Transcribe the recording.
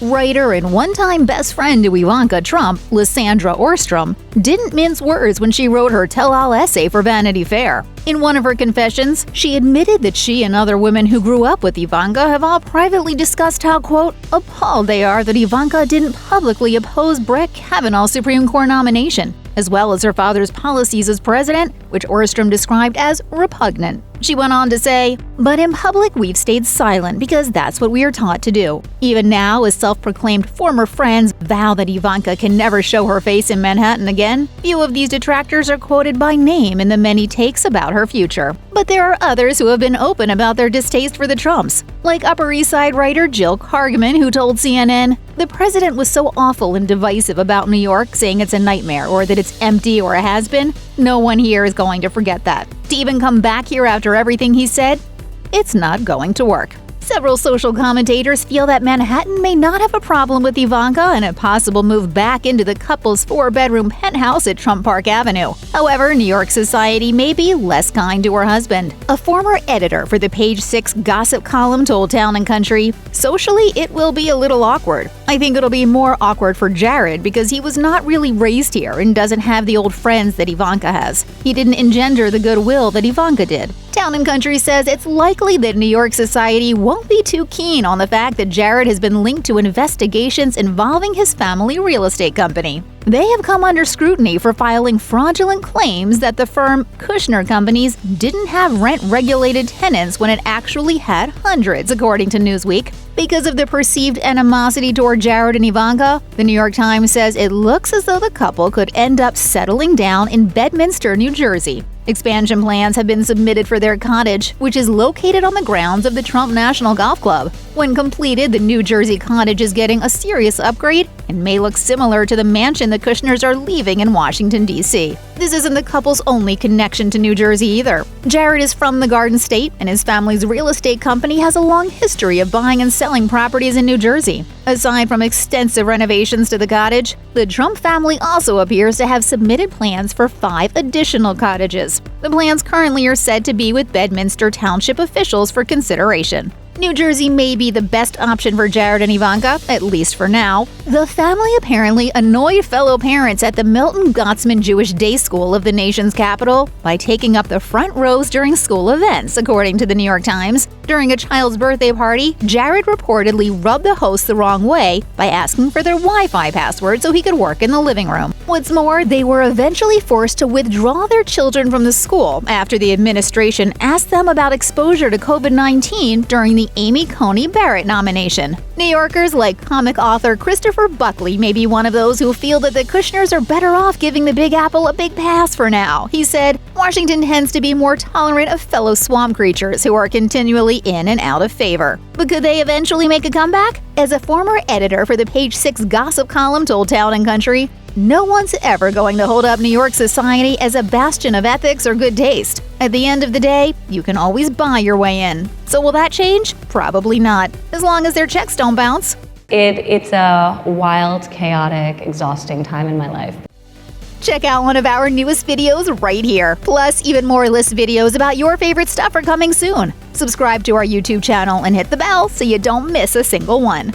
Writer and one-time best friend to Ivanka Trump, Lysandra Ostrom, didn't mince words when she wrote her tell-all essay for Vanity Fair. In one of her confessions, she admitted that she and other women who grew up with Ivanka have all privately discussed how, quote, appalled they are that Ivanka didn't publicly oppose Brett Kavanaugh's Supreme Court nomination, as well as her father's policies as president, which Ostrom described as repugnant. She went on to say, "But in public we've stayed silent because that's what we are taught to do. Even now, as self-proclaimed former friends vow that Ivanka can never show her face in Manhattan again, few of these detractors are quoted by name in the many takes about her future. But there are others who have been open about their distaste for the Trumps, like Upper East Side writer Jill Kargman, who told CNN, "The president was so awful and divisive about New York, saying it's a nightmare or that it's empty or has been. No one here is going to forget that. To even come back here after everything he said, it's not going to work." Several social commentators feel that Manhattan may not have a problem with Ivanka and a possible move back into the couple's 4-bedroom penthouse at Trump Park Avenue. However, New York society may be less kind to her husband. A former editor for the Page Six gossip column told Town & Country, "Socially, it will be a little awkward. I think it'll be more awkward for Jared because he was not really raised here and doesn't have the old friends that Ivanka has. He didn't engender the goodwill that Ivanka did." Town & Country says it's likely that New York society won't be too keen on the fact that Jared has been linked to investigations involving his family real estate company. They have come under scrutiny for filing fraudulent claims that the firm Kushner Companies didn't have rent-regulated tenants when it actually had hundreds, according to Newsweek. Because of the perceived animosity toward Jared and Ivanka, the New York Times says it looks as though the couple could end up settling down in Bedminster, New Jersey. Expansion plans have been submitted for their cottage, which is located on the grounds of the Trump National Golf Club. When completed, the New Jersey cottage is getting a serious upgrade and may look similar to the mansion the Kushners are leaving in Washington, D.C. This isn't the couple's only connection to New Jersey either. Jared is from the Garden State, and his family's real estate company has a long history of buying and selling properties in New Jersey. Aside from extensive renovations to the cottage, the Trump family also appears to have submitted plans for 5 additional cottages. The plans currently are said to be with Bedminster Township officials for consideration. New Jersey may be the best option for Jared and Ivanka, at least for now. The family apparently annoyed fellow parents at the Milton Gottsman Jewish Day School of the nation's capital by taking up the front rows during school events, according to the New York Times. During a child's birthday party, Jared reportedly rubbed the host the wrong way by asking for their Wi-Fi password so he could work in the living room. What's more, they were eventually forced to withdraw their children from the school after the administration asked them about exposure to COVID-19 during the Amy Coney Barrett nomination. New Yorkers like comic author Christopher Buckley may be one of those who feel that the Kushners are better off giving the Big Apple a big pass for now. He said, "Washington tends to be more tolerant of fellow swamp creatures who are continually in and out of favor." But could they eventually make a comeback? As a former editor for the Page Six gossip column told Town & Country, "No one's ever going to hold up New York society as a bastion of ethics or good taste. At the end of the day, you can always buy your way in. So will that change? Probably not, as long as their checks don't bounce." It's a wild, chaotic, exhausting time in my life. Check out one of our newest videos right here. Plus, even more list videos about your favorite stuff are coming soon. Subscribe to our YouTube channel and hit the bell so you don't miss a single one.